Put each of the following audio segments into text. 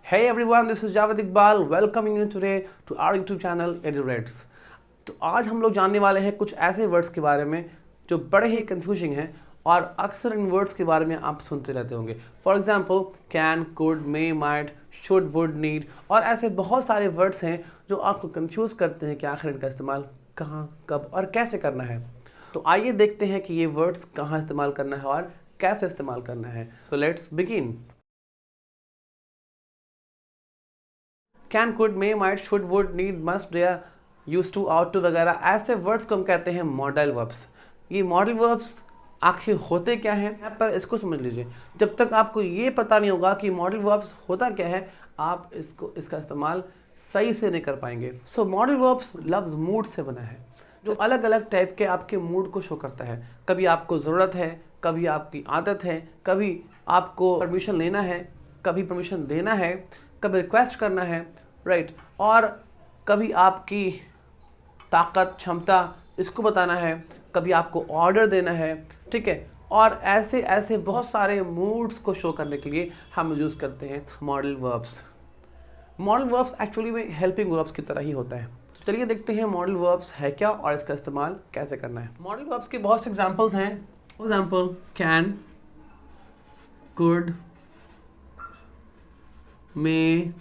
Hey everyone, this is Javed Iqbal welcoming you today to our YouTube channel EduReds। तो आज हम लोग जानने वाले हैं कुछ ऐसे वर्ड्स के बारे में जो बड़े ही कंफ्यूजिंग हैं और अक्सर इन वर्ड्स के बारे में आप सुनते रहते होंगे। For example can, could, may, might, should, would, need और ऐसे बहुत सारे वर्ड्स हैं जो आपको कंफ्यूज करते हैं कि आखिर इनका इस्तेमाल कहाँ, कब और कैसे करना है। तो आइए देखते हैं कि ये वर्ड्स कहाँ इस्तेमाल करना है और कैसे इस्तेमाल करना है। So let's begin. Can, could, may, might, should, would, need, must, dare, use to, ought to वगैरह ऐसे वर्ड्स को हम कहते हैं मॉडल वर्ब्स। ये मॉडल वर्ब्स आखिर होते क्या हैं, पर इसको समझ लीजिए। जब तक आपको ये पता नहीं होगा कि मॉडल वर्ब्स होता क्या है, आप इसका इस्तेमाल सही से नहीं कर पाएंगे। सो मॉडल वर्ब्स लफ्ज़ मूड से बना है, जो अलग अलग टाइप के आपके मूड को शो करता है। कभी आपको ज़रूरत है, कभी आपकी आदत है, कभी आपको परमिशन लेना है, कभी परमिशन देना है, कभी रिक्वेस्ट करना है, राइट, और कभी आपकी ताकत, क्षमता इसको बताना है, कभी आपको ऑर्डर देना है, ठीक है। और ऐसे ऐसे बहुत सारे मूड्स को शो करने के लिए हम यूज़ करते हैं modal verbs. Modal verbs actually में हेल्पिंग वर्ब्स की तरह ही होता है। तो चलिए देखते हैं मॉडल वर्ब्स है क्या और इसका इस्तेमाल कैसे करना है। मॉडल वर्ब्स के बहुत से एग्जांपल्स हैं। For example can, could, may,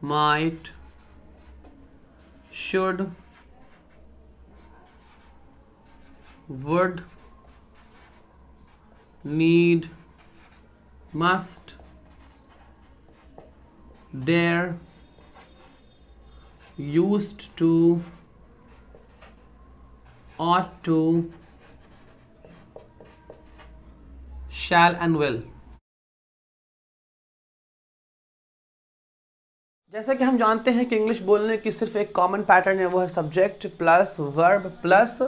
might, should, would, need, must, dare, used to, ought to, shall and will। जैसा कि हम जानते हैं कि इंग्लिश बोलने की सिर्फ एक कॉमन पैटर्न है, वो है subject plus verb plus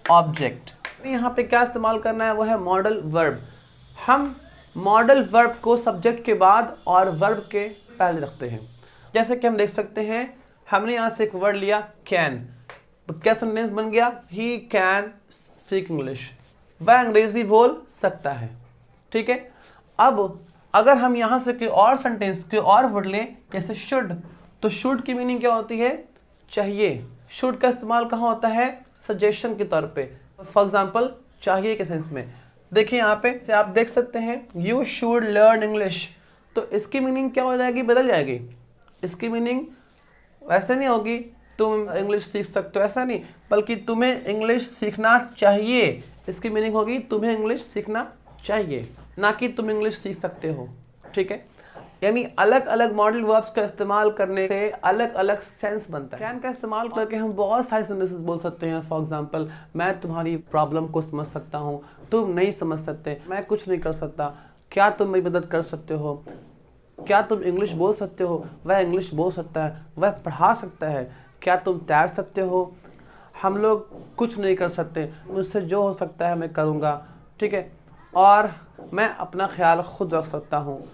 object. यहाँ पे क्या इस्तेमाल करना है, वो है मॉडल वर्ब। हम मॉडल वर्ब को सब्जेक्ट के बाद और वर्ब के पहले रखते हैं। जैसे कि हम देख सकते हैं, हमने यहाँ से एक वर्ड लिया कैन, क्या सेंटेंस बन गया, ही कैन स्पीक इंग्लिश, वह अंग्रेजी बोल सकता है, ठीक है। अब अगर हम यहाँ से कोई और सेंटेंस, कोई और वर्ड लें जैसे शुड, तो शुड की मीनिंग क्या होती है, चाहिए। शुड का इस्तेमाल कहाँ होता है, सजेशन के तौर पे। फॉर एग्जांपल चाहिए के सेंस में। देखिए यहाँ पे से आप देख सकते हैं यू शुड लर्न इंग्लिश, तो इसकी मीनिंग क्या हो जाएगी, बदल जाएगी। इसकी मीनिंग वैसे नहीं होगी तुम इंग्लिश सीख सकते हो, ऐसा नहीं, बल्कि तुम्हें इंग्लिश सीखना चाहिए। इसकी मीनिंग होगी तुम्हें इंग्लिश सीखना चाहिए, ना कि तुम इंग्लिश सीख सकते हो, ठीक है। यानी अलग अलग मॉडल वर्ब्स का इस्तेमाल करने से अलग अलग सेंस बनता है। कैन का इस्तेमाल करके हम बहुत सारे सेंटेंसेस बोल सकते हैं। फॉर एग्जांपल, मैं तुम्हारी प्रॉब्लम को समझ सकता हूँ, तुम नहीं समझ सकते, मैं कुछ नहीं कर सकता, क्या तुम मेरी मदद कर सकते हो, क्या तुम इंग्लिश बोल सकते हो, वह इंग्लिश बोल सकता है, वह पढ़ा सकता है, क्या तुम तैर सकते हो, हम लोग कुछ नहीं कर सकते, मुझसे जो हो सकता है मैं करूँगा, ठीक है, और मैं अपना ख्याल खुद रख सकता हूँ,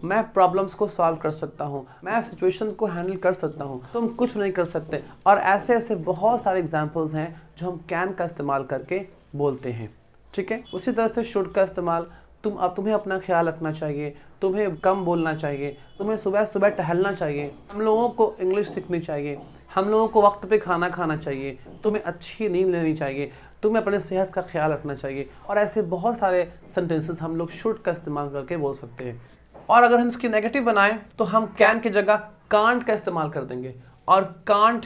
मैं प्रॉब्लम्स को सॉल्व कर सकता हूँ, मैं सिचुएशन को हैंडल कर सकता हूँ, तुम कुछ नहीं कर सकते। और ऐसे ऐसे बहुत सारे एग्जांपल्स हैं जो हम कैन का इस्तेमाल करके बोलते हैं, ठीक है। उसी तरह से शुड का इस्तेमाल, तुम्हें अपना ख्याल रखना चाहिए, तुम्हें कम बोलना चाहिए, तुम्हें सुबह सुबह टहलना चाहिए, हम लोगों को इंग्लिश सीखनी चाहिए, हम लोगों को वक्त पे खाना खाना चाहिए, तुम्हें अच्छी नींद लेनी चाहिए, तुम्हें अपने सेहत का ख्याल रखना चाहिए। और ऐसे बहुत सारे सेंटेंसेस हम लोग शुड का इस्तेमाल करके बोल सकते हैं। और अगर हम इसकी नेगेटिव बनाएं तो हम कैन की जगह कांट का इस्तेमाल कर देंगे, और कांट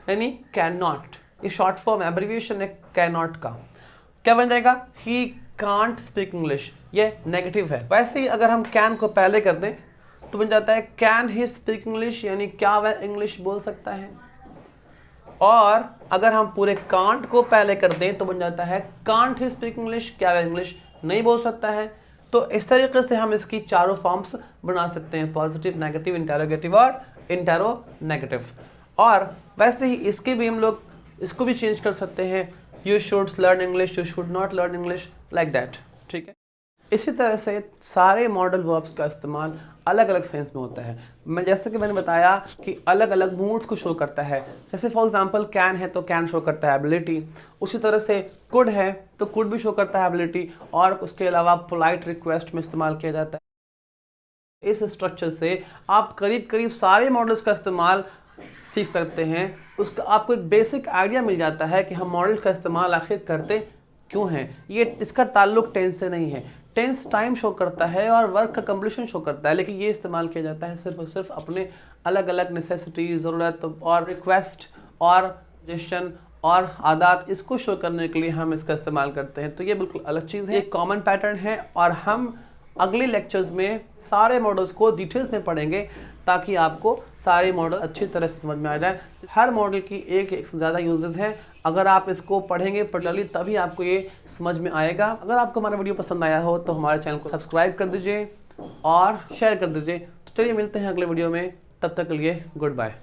यानी कैन नॉट, ये शॉर्ट फॉर्म एब्रिविएशन है कैन नॉट का। क्या बन जाएगा, ही कांट स्पीक इंग्लिश, ये नेगेटिव है। वैसे ही अगर हम कैन को पहले कर दें तो बन जाता है कैन ही स्पीक इंग्लिश, यानी क्या वह इंग्लिश बोल सकता है। और अगर हम पूरे कांट को पहले कर दें तो बन जाता है कांट ही स्पीक इंग्लिश, क्या वह इंग्लिश नहीं बोल सकता है। तो इस तरीके से हम इसकी चारों फॉर्म्स बना सकते हैं, पॉजिटिव, नेगेटिव, इंटेरोगेटिव और इंटेरोनेगेटिव। और वैसे ही इसके भी हम लोग इसको भी चेंज कर सकते हैं, you should learn English, you should not learn English, like that, ठीक है। इसी तरह से सारे मॉडल वर्ब्स का इस्तेमाल अलग अलग सेंस में होता है। जैसे कि मैंने बताया कि अलग अलग मूड्स को शो करता है। जैसे फॉर एग्जांपल कैन है तो कैन शो करता है एबिलिटी, उसी तरह से कुड है तो कुड भी शो करता है एबिलिटी, और उसके अलावा पोलाइट रिक्वेस्ट में इस्तेमाल किया जाता है। इस स्ट्रक्चर से आप करीब करीब सारे मॉडल्स का इस्तेमाल सीख सकते हैं। उसका आपको एक बेसिक आइडिया मिल जाता है कि हम मॉडल का इस्तेमाल आखिर करते क्यों हैं। ये इसका ताल्लुक टेंस से नहीं है। टेंस टाइम शो करता है और वर्क का कंप्लीशन शो करता है, लेकिन ये इस्तेमाल किया जाता है सिर्फ और सिर्फ अपने अलग अलग नेसेसिटी, ज़रूरत और रिक्वेस्ट और सजेशन और आदात, इसको शो करने के लिए हम इसका इस्तेमाल करते हैं। तो ये बिल्कुल अलग चीज़ है, एक कॉमन पैटर्न है और हम अगले लेक्चर्स में सारे मॉडल्स को डिटेल्स में पढ़ेंगे ताकि आपको सारे मॉडल अच्छी तरह से समझ में आ जाए। हर मॉडल की एक से ज़्यादा यूजेस हैं। अगर आप इसको पढ़ेंगे पर्टिकुलरली तभी आपको ये समझ में आएगा। अगर आपको हमारा वीडियो पसंद आया हो तो हमारे चैनल को सब्सक्राइब कर दीजिए और शेयर कर दीजिए। तो चलिए मिलते हैं अगले वीडियो में, तब तक के लिए गुड बाय।